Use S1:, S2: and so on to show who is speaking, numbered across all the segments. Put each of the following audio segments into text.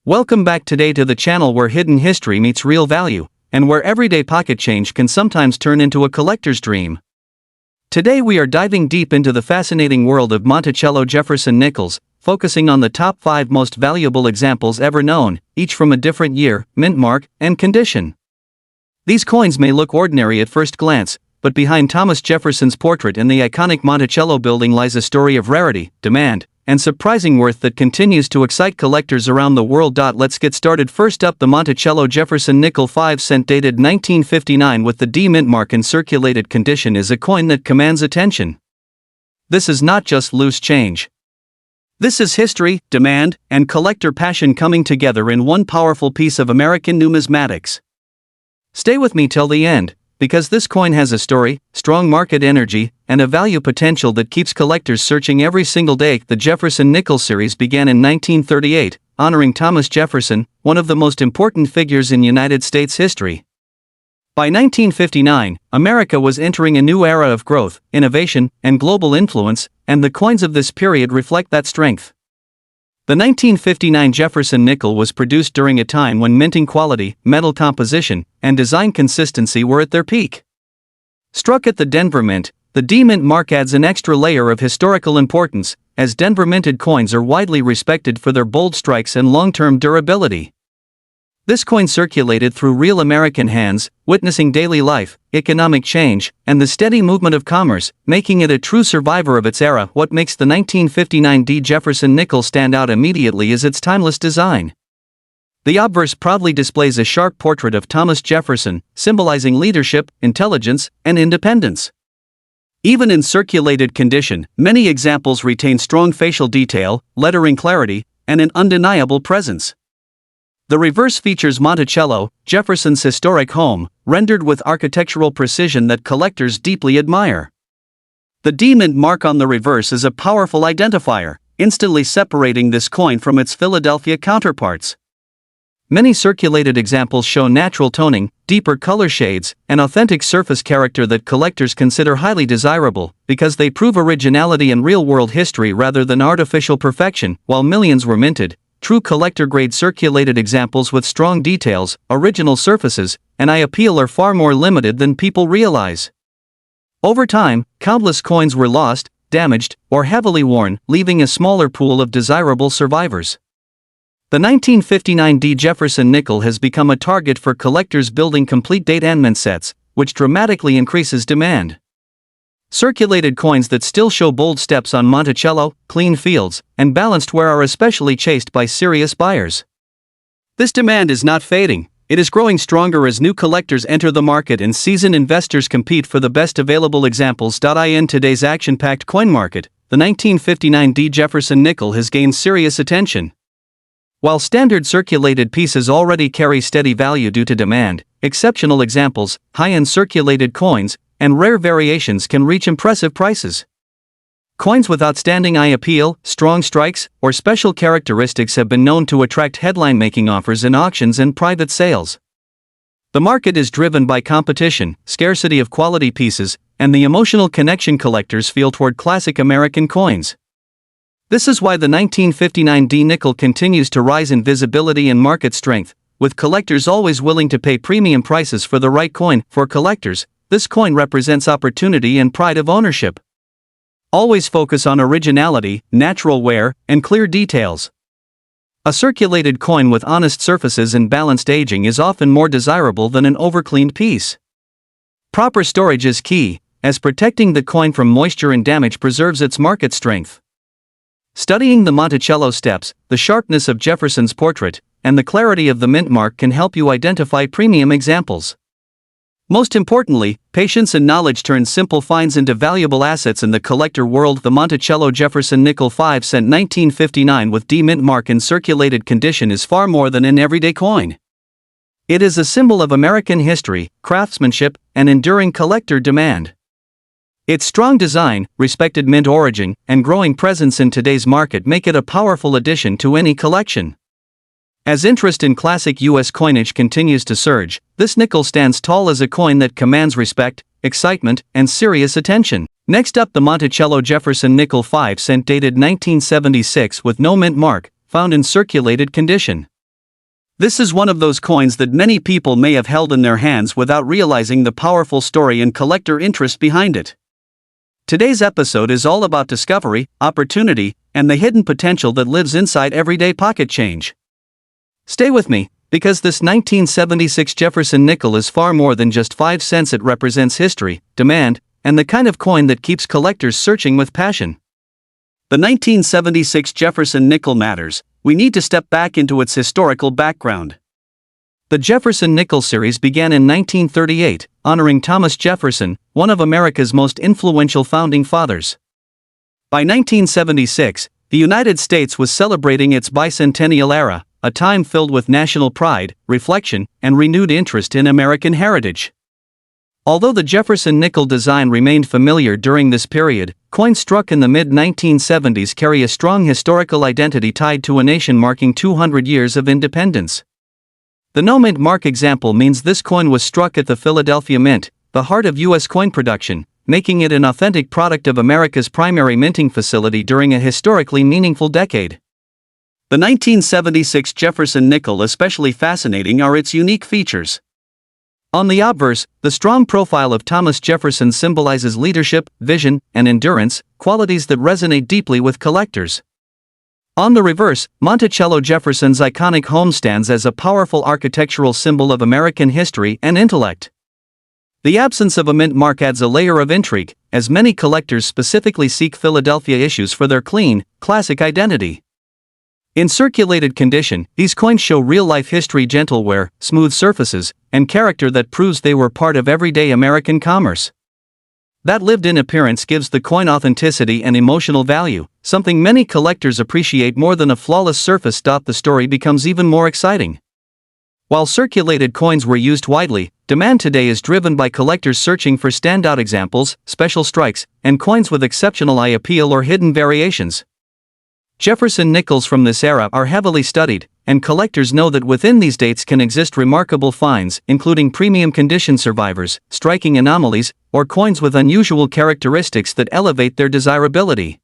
S1: Welcome back today to the channel where hidden history meets real value, and where everyday pocket change can sometimes turn into a collector's dream. Today we are diving deep into the fascinating world of Monticello Jefferson nickels, focusing on the top 5 most valuable examples ever known, each from a different year, mint mark, and condition. These coins may look ordinary at first glance, but behind Thomas Jefferson's portrait in the iconic Monticello building lies a story of rarity, demand, and surprising worth that continues to excite collectors around the world. Let's get started. First up, the Monticello Jefferson nickel 5 cent dated 1959 with the D mint mark in circulated condition is a coin that commands attention. This is not just loose change. This is history, demand, and collector passion coming together in one powerful piece of American numismatics. Stay with me till the end, because this coin has a story, strong market energy, and a value potential that keeps collectors searching every single day. The Jefferson nickel series began in 1938, honoring Thomas Jefferson, one of the most important figures in United States history. By 1959, America was entering a new era of growth, innovation, and global influence, and the coins of this period reflect that strength. The 1959 Jefferson nickel was produced during a time when minting quality, metal composition, and design consistency were at their peak. Struck at the Denver Mint, the D mint mark adds an extra layer of historical importance, as Denver minted coins are widely respected for their bold strikes and long-term durability. This coin circulated through real American hands, witnessing daily life, economic change, and the steady movement of commerce, making it a true survivor of its era. What makes the 1959 D Jefferson nickel stand out immediately is its timeless design. The obverse proudly displays a sharp portrait of Thomas Jefferson, symbolizing leadership, intelligence, and independence. Even in circulated condition, many examples retain strong facial detail, lettering clarity, and an undeniable presence. The reverse features Monticello, Jefferson's historic home, rendered with architectural precision that collectors deeply admire. The D mint mark on the reverse is a powerful identifier, instantly separating this coin from its Philadelphia counterparts. Many circulated examples show natural toning, deeper color shades, and authentic surface character that collectors consider highly desirable, because they prove originality and real-world history rather than artificial perfection. While millions were minted, true collector-grade circulated examples with strong details, original surfaces, and eye appeal are far more limited than people realize. Over time, countless coins were lost, damaged, or heavily worn, leaving a smaller pool of desirable survivors. The 1959 D Jefferson nickel has become a target for collectors building complete date and mint sets, which dramatically increases demand. Circulated coins that still show bold steps on Monticello, clean fields, and balanced wear are especially chased by serious buyers. This demand is not fading, it is growing stronger as new collectors enter the market and seasoned investors compete for the best available examples. In today's action-packed coin market, the 1959 D Jefferson nickel has gained serious attention. While standard circulated pieces already carry steady value due to demand, exceptional examples, high-end circulated coins, and rare variations can reach impressive prices. Coins with outstanding eye appeal, strong strikes, or special characteristics have been known to attract headline-making offers in auctions and private sales. The market is driven by competition, scarcity of quality pieces, and the emotional connection collectors feel toward classic American coins. This is why the 1959 D nickel continues to rise in visibility and market strength, with collectors always willing to pay premium prices for the right coin. For collectors, this coin represents opportunity and pride of ownership. Always focus on originality, natural wear, and clear details. A circulated coin with honest surfaces and balanced aging is often more desirable than an overcleaned piece. Proper storage is key, as protecting the coin from moisture and damage preserves its market strength. Studying the Monticello steps, the sharpness of Jefferson's portrait, and the clarity of the mint mark can help you identify premium examples. Most importantly, patience and knowledge turn simple finds into valuable assets in the collector world. The Monticello Jefferson nickel 5 cent 1959 with D mint mark in circulated condition is far more than an everyday coin. It is a symbol of American history, craftsmanship, and enduring collector demand. Its strong design, respected mint origin, and growing presence in today's market make it a powerful addition to any collection. As interest in classic U.S. coinage continues to surge, this nickel stands tall as a coin that commands respect, excitement, and serious attention. Next up, the Monticello Jefferson nickel 5 cent dated 1976 with no mint mark, found in circulated condition. This is one of those coins that many people may have held in their hands without realizing the powerful story and collector interest behind it. Today's episode is all about discovery, opportunity, and the hidden potential that lives inside everyday pocket change. Stay with me, because this 1976 Jefferson nickel is far more than just 5 cents. It represents history, demand, and the kind of coin that keeps collectors searching with passion. The 1976 Jefferson nickel matters. We need to step back into its historical background. The Jefferson nickel series began in 1938, honoring Thomas Jefferson, one of America's most influential founding fathers. By 1976, the United States was celebrating its bicentennial era, a time filled with national pride, reflection, and renewed interest in American heritage. Although the Jefferson nickel design remained familiar during this period, coins struck in the mid-1970s carry a strong historical identity tied to a nation marking 200 years of independence. The no-mint mark example means this coin was struck at the Philadelphia Mint, the heart of U.S. coin production, making it an authentic product of America's primary minting facility during a historically meaningful decade. The 1976 Jefferson nickel especially fascinating are its unique features. On the obverse, the strong profile of Thomas Jefferson symbolizes leadership, vision, and endurance, qualities that resonate deeply with collectors. On the reverse, Monticello Jefferson's iconic home stands as a powerful architectural symbol of American history and intellect. The absence of a mint mark adds a layer of intrigue, as many collectors specifically seek Philadelphia issues for their clean, classic identity. In circulated condition, these coins show real-life history, gentle wear, smooth surfaces, and character that proves they were part of everyday American commerce. That lived-in appearance gives the coin authenticity and emotional value, something many collectors appreciate more than a flawless surface. The story becomes even more exciting. While circulated coins were used widely, demand today is driven by collectors searching for standout examples, special strikes, and coins with exceptional eye appeal or hidden variations. Jefferson nickels from this era are heavily studied, and collectors know that within these dates can exist remarkable finds, including premium condition survivors, striking anomalies, or coins with unusual characteristics that elevate their desirability.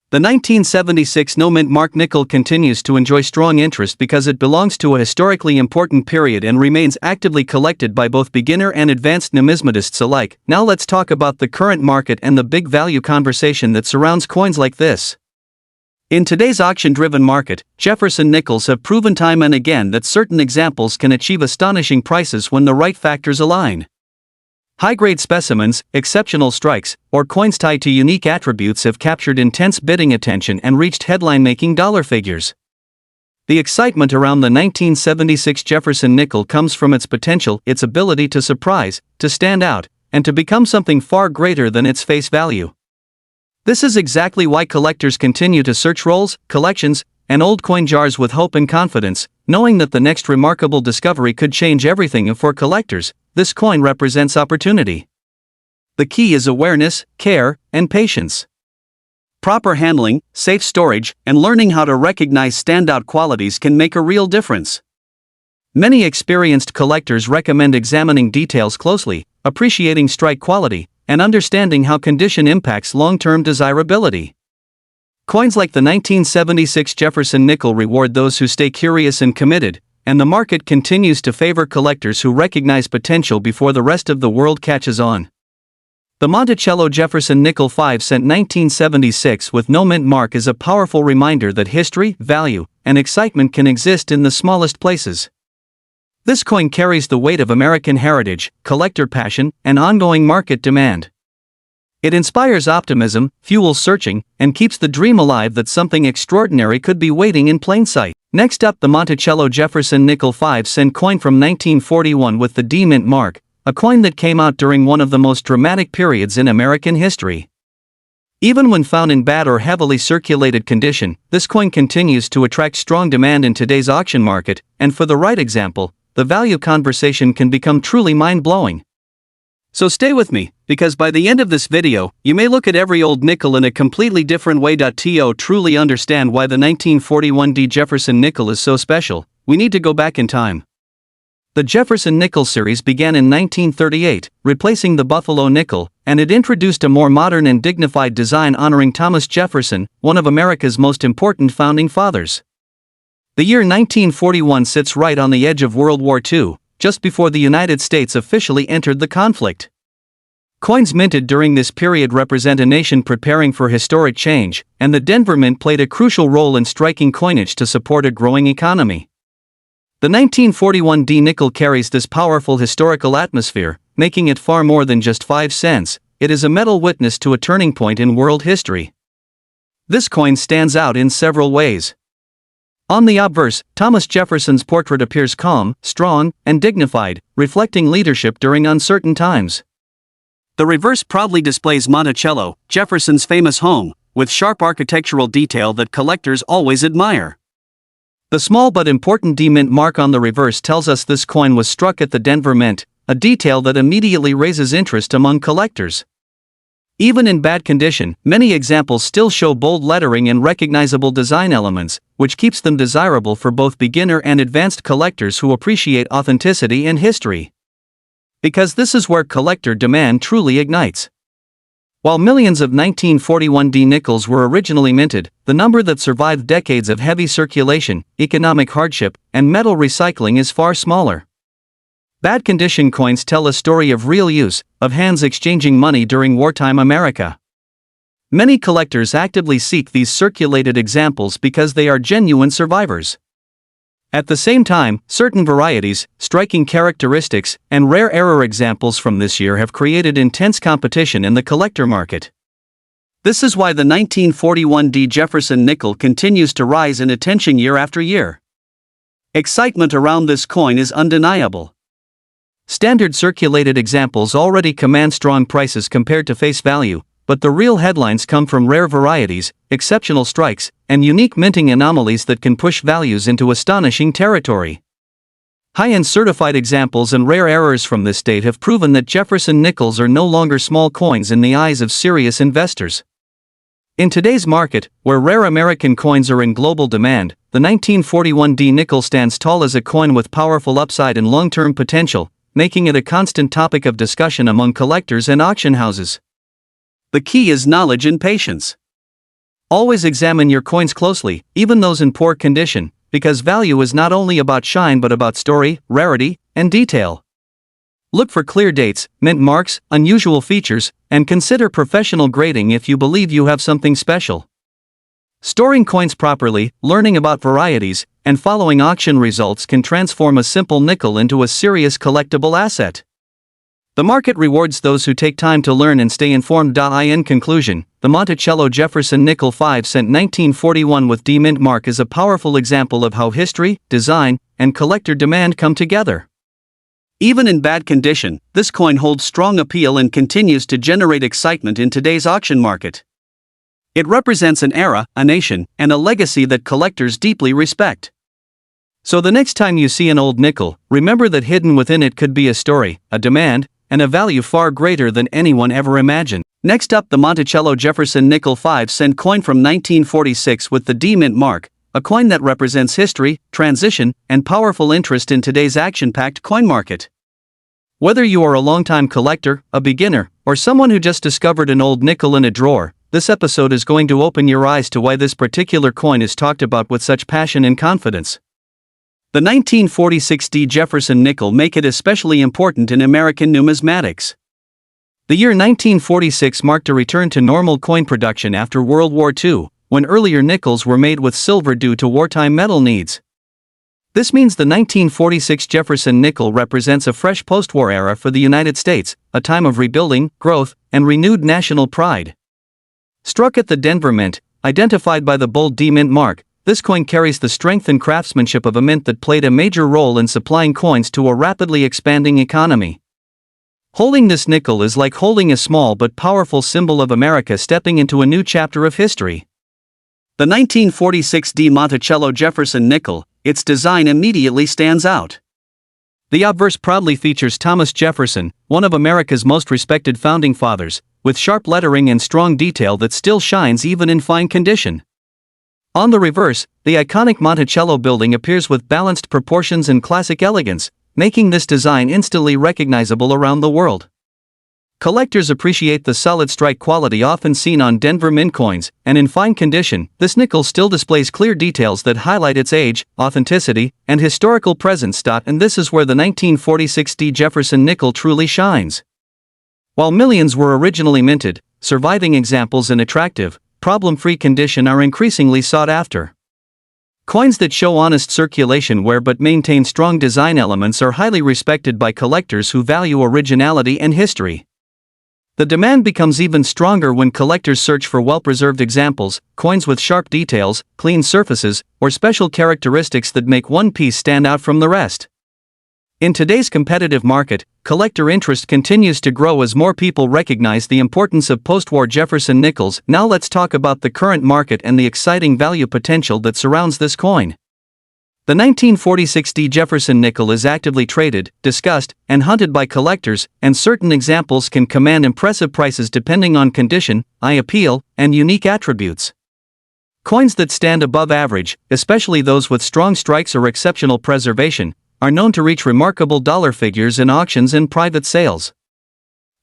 S1: The 1976 no-mint mark nickel continues to enjoy strong interest because it belongs to a historically important period and remains actively collected by both beginner and advanced numismatists alike. Now let's talk about the current market and the big value conversation that surrounds coins like this. In today's auction-driven market, Jefferson nickels have proven time and again that certain examples can achieve astonishing prices when the right factors align. High-grade specimens, exceptional strikes, or coins tied to unique attributes have captured intense bidding attention and reached headline-making dollar figures. The excitement around the 1976 Jefferson nickel comes from its potential, its ability to surprise, to stand out, and to become something far greater than its face value. This is exactly why collectors continue to search rolls, collections, and old coin jars with hope and confidence, knowing that the next remarkable discovery could change everything. For collectors, this coin represents opportunity. The key is awareness, care, and patience. Proper handling, safe storage, and learning how to recognize standout qualities can make a real difference. Many experienced collectors recommend examining details closely, appreciating strike quality, and understanding how condition impacts long-term desirability. Coins like the 1976 Jefferson nickel reward those who stay curious and committed, and the market continues to favor collectors who recognize potential before the rest of the world catches on. The Monticello Jefferson nickel 5 cent 1976 with no mint mark is a powerful reminder that history, value, and excitement can exist in the smallest places. This coin carries the weight of American heritage, collector passion, and ongoing market demand. It inspires optimism, fuels searching, and keeps the dream alive that something extraordinary could be waiting in plain sight. Next up, the Monticello Jefferson nickel 5 cent coin from 1941 with the D mint mark, a coin that came out during one of the most dramatic periods in American history. Even when found in bad or heavily circulated condition, this coin continues to attract strong demand in today's auction market, and for the right example, the value conversation can become truly mind-blowing. So stay with me, because by the end of this video, you may look at every old nickel in a completely different way. To truly understand why the 1941 D Jefferson nickel is so special, we need to go back in time. The Jefferson nickel series began in 1938, replacing the Buffalo nickel, and it introduced a more modern and dignified design honoring Thomas Jefferson, one of America's most important founding fathers. The year 1941 sits right on the edge of World War II, just before the United States officially entered the conflict. Coins minted during this period represent a nation preparing for historic change, and the Denver Mint played a crucial role in striking coinage to support a growing economy. The 1941 D nickel carries this powerful historical atmosphere, making it far more than just 5 cents. It is a metal witness to a turning point in world history. This coin stands out in several ways. On the obverse, Thomas Jefferson's portrait appears calm, strong, and dignified, reflecting leadership during uncertain times. The reverse proudly displays Monticello, Jefferson's famous home, with sharp architectural detail that collectors always admire. The small but important D Mint mark on the reverse tells us this coin was struck at the Denver Mint, a detail that immediately raises interest among collectors. Even in bad condition, many examples still show bold lettering and recognizable design elements, which keeps them desirable for both beginner and advanced collectors who appreciate authenticity and history. Because this is where collector demand truly ignites. While millions of 1941 D nickels were originally minted, the number that survived decades of heavy circulation, economic hardship, and metal recycling is far smaller. Bad condition coins tell a story of real use, of hands exchanging money during wartime America. Many collectors actively seek these circulated examples because they are genuine survivors. At the same time, certain varieties, striking characteristics, and rare error examples from this year have created intense competition in the collector market. This is why the 1941 D Jefferson nickel continues to rise in attention year after year. Excitement around this coin is undeniable. Standard circulated examples already command strong prices compared to face value, but the real headlines come from rare varieties, exceptional strikes, and unique minting anomalies that can push values into astonishing territory. High-end certified examples and rare errors from this date have proven that Jefferson nickels are no longer small coins in the eyes of serious investors. In today's market, where rare American coins are in global demand, the 1941 D nickel stands tall as a coin with powerful upside and long-term potential, making it a constant topic of discussion among collectors and auction houses. The key is knowledge and patience. Always examine your coins closely, even those in poor condition, because value is not only about shine but about story, rarity, and detail. Look for clear dates, mint marks, unusual features, and consider professional grading if you believe you have something special. Storing coins properly, learning about varieties, and following auction results can transform a simple nickel into a serious collectible asset. The market rewards those who take time to learn and stay informed. In conclusion, the Monticello Jefferson nickel 5-cent 1941 with D Mint mark is a powerful example of how history, design, and collector demand come together. Even in bad condition, this coin holds strong appeal and continues to generate excitement in today's auction market. It represents an era, a nation, and a legacy that collectors deeply respect. So the next time you see an old nickel, remember that hidden within it could be a story, a demand, and a value far greater than anyone ever imagined. Next up, the Monticello Jefferson nickel 5-cent coin from 1946 with the D Mint mark, a coin that represents history, transition, and powerful interest in today's action-packed coin market. Whether you are a longtime collector, a beginner, or someone who just discovered an old nickel in a drawer, this episode is going to open your eyes to why this particular coin is talked about with such passion and confidence. The 1946 D Jefferson nickel make it especially important in American numismatics. The year 1946 marked a return to normal coin production after World War II, when earlier nickels were made with silver due to wartime metal needs. This means the 1946 Jefferson nickel represents a fresh post-war era for the United States, a time of rebuilding, growth, and renewed national pride. Struck at the Denver Mint, identified by the bold D Mint mark, this coin carries the strength and craftsmanship of a mint that played a major role in supplying coins to a rapidly expanding economy. Holding this nickel is like holding a small but powerful symbol of America stepping into a new chapter of history. The 1946 D Monticello Jefferson nickel, its design immediately stands out. The obverse proudly features Thomas Jefferson, one of America's most respected founding fathers, with sharp lettering and strong detail that still shines even in fine condition. On the reverse, the iconic Monticello building appears with balanced proportions and classic elegance, making this design instantly recognizable around the world. Collectors appreciate the solid strike quality often seen on Denver mint coins, and in fine condition, this nickel still displays clear details that highlight its age, authenticity, and historical presence. And this is where the 1946 Jefferson nickel truly shines. While millions were originally minted, surviving examples in attractive, problem-free condition are increasingly sought after. Coins that show honest circulation wear but maintain strong design elements are highly respected by collectors who value originality and history. The demand becomes even stronger when collectors search for well-preserved examples, coins with sharp details, clean surfaces, or special characteristics that make one piece stand out from the rest. In today's competitive market, collector interest continues to grow as more people recognize the importance of post-war Jefferson nickels. Now let's talk about the current market and the exciting value potential that surrounds this coin. The 1946 Jefferson nickel is actively traded, discussed, and hunted by collectors, and certain examples can command impressive prices depending on condition, eye appeal, and unique attributes. Coins that stand above average, especially those with strong strikes or exceptional preservation, are known to reach remarkable dollar figures in auctions and private sales.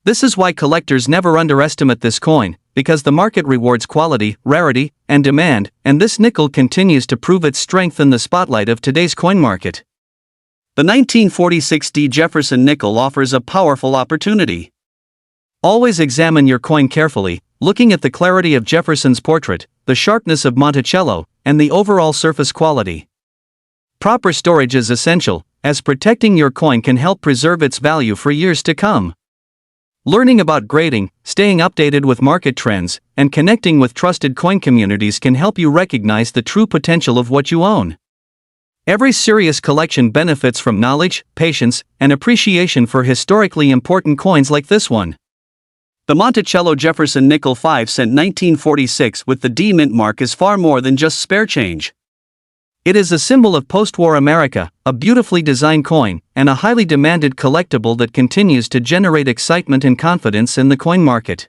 S1: This is why collectors never underestimate this coin, because the market rewards quality, rarity, and demand, and this nickel continues to prove its strength in the spotlight of today's coin market. The 1946 Jefferson nickel offers a powerful opportunity. Always examine your coin carefully, looking at the clarity of Jefferson's portrait, the sharpness of Monticello, and the overall surface quality. Proper storage is essential, as protecting your coin can help preserve its value for years to come. Learning about grading, staying updated with market trends, and connecting with trusted coin communities can help you recognize the true potential of what you own. Every serious collection benefits from knowledge, patience, and appreciation for historically important coins like this one. The Monticello Jefferson nickel 5-cent 1946 with the D mint mark is far more than just spare change. It is a symbol of post-war America, a beautifully designed coin, and a highly demanded collectible that continues to generate excitement and confidence in the coin market.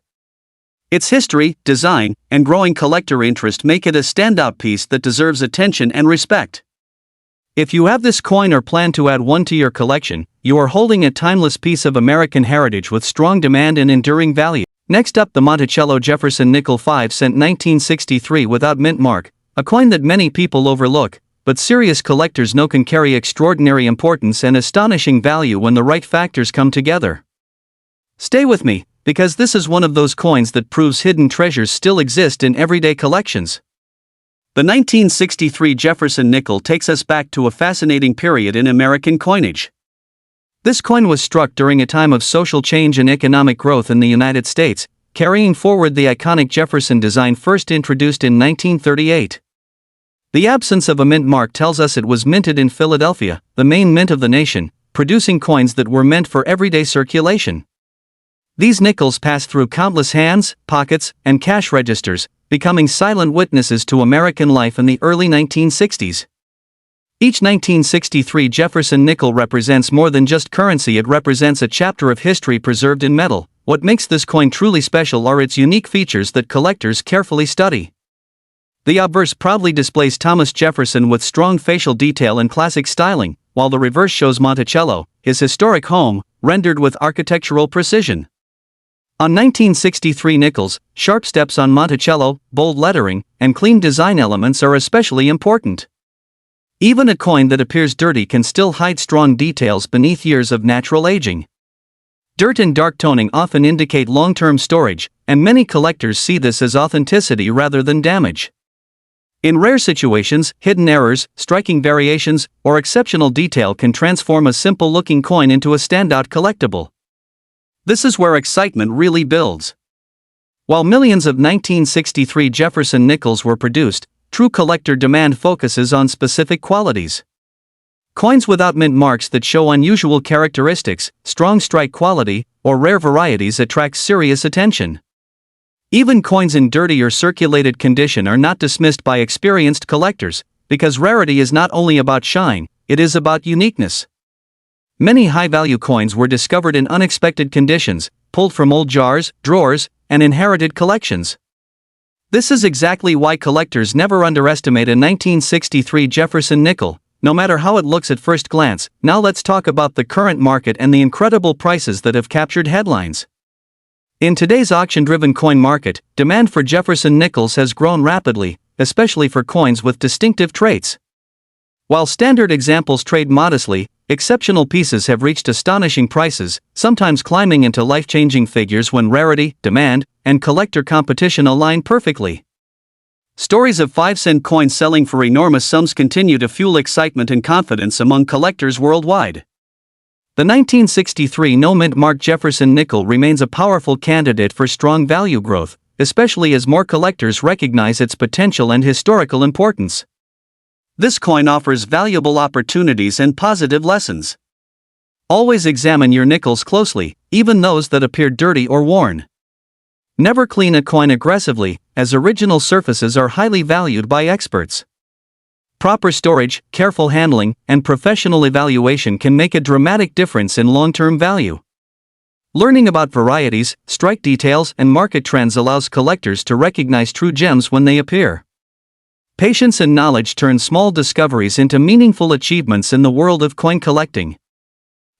S1: Its history, design, and growing collector interest make it a standout piece that deserves attention and respect. If you have this coin or plan to add one to your collection, you are holding a timeless piece of American heritage with strong demand and enduring value. Next up, the Monticello Jefferson nickel 5-cent 1963 without mint mark, a coin that many people overlook, but serious collectors know can carry extraordinary importance and astonishing value when the right factors come together. Stay with me, because this is one of those coins that proves hidden treasures still exist in everyday collections. The 1963 Jefferson nickel takes us back to a fascinating period in American coinage. This coin was struck during a time of social change and economic growth in the United States, carrying forward the iconic Jefferson design first introduced in 1938. The absence of a mint mark tells us it was minted in Philadelphia, the main mint of the nation, producing coins that were meant for everyday circulation. These nickels passed through countless hands, pockets, and cash registers, becoming silent witnesses to American life in the early 1960s. Each 1963 Jefferson nickel represents more than just currency, it represents a chapter of history preserved in metal. What makes this coin truly special are its unique features that collectors carefully study. The obverse proudly displays Thomas Jefferson with strong facial detail and classic styling, while the reverse shows Monticello, his historic home, rendered with architectural precision. On 1963 nickels, sharp steps on Monticello, bold lettering, and clean design elements are especially important. Even a coin that appears dirty can still hide strong details beneath years of natural aging. Dirt and dark toning often indicate long-term storage, and many collectors see this as authenticity rather than damage. In rare situations, hidden errors, striking variations, or exceptional detail can transform a simple-looking coin into a standout collectible. This is where excitement really builds. While millions of 1963 Jefferson nickels were produced, true collector demand focuses on specific qualities. Coins without mint marks that show unusual characteristics, strong strike quality, or rare varieties attract serious attention. Even coins in dirty or circulated condition are not dismissed by experienced collectors, because rarity is not only about shine, it is about uniqueness. Many high-value coins were discovered in unexpected conditions, pulled from old jars, drawers, and inherited collections. This is exactly why collectors never underestimate a 1963 Jefferson nickel, no matter how it looks at first glance. Now let's talk about the current market and the incredible prices that have captured headlines. In today's auction-driven coin market, demand for Jefferson nickels has grown rapidly, especially for coins with distinctive traits. While standard examples trade modestly, exceptional pieces have reached astonishing prices, sometimes climbing into life-changing figures when rarity, demand, and collector competition align perfectly. Stories of 5-cent coins selling for enormous sums continue to fuel excitement and confidence among collectors worldwide. The 1963 no-mint mark Jefferson nickel remains a powerful candidate for strong value growth, especially as more collectors recognize its potential and historical importance. This coin offers valuable opportunities and positive lessons. Always examine your nickels closely, even those that appear dirty or worn. Never clean a coin aggressively, as original surfaces are highly valued by experts. Proper storage, careful handling, and professional evaluation can make a dramatic difference in long-term value. Learning about varieties, strike details, and market trends allows collectors to recognize true gems when they appear. Patience and knowledge turn small discoveries into meaningful achievements in the world of coin collecting.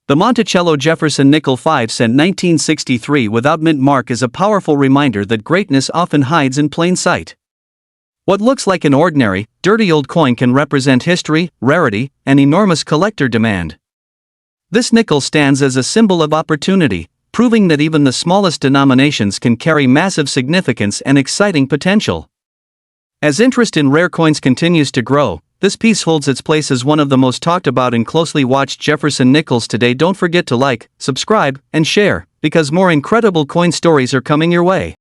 S1: The Monticello Jefferson nickel 5-cent 1963 without mint mark is a powerful reminder that greatness often hides in plain sight. What looks like an ordinary, dirty old coin can represent history, rarity, and enormous collector demand. This nickel stands as a symbol of opportunity, proving that even the smallest denominations can carry massive significance and exciting potential. As interest in rare coins continues to grow, this piece holds its place as one of the most talked about and closely watched Jefferson nickels today. Don't forget to like, subscribe, and share, because more incredible coin stories are coming your way.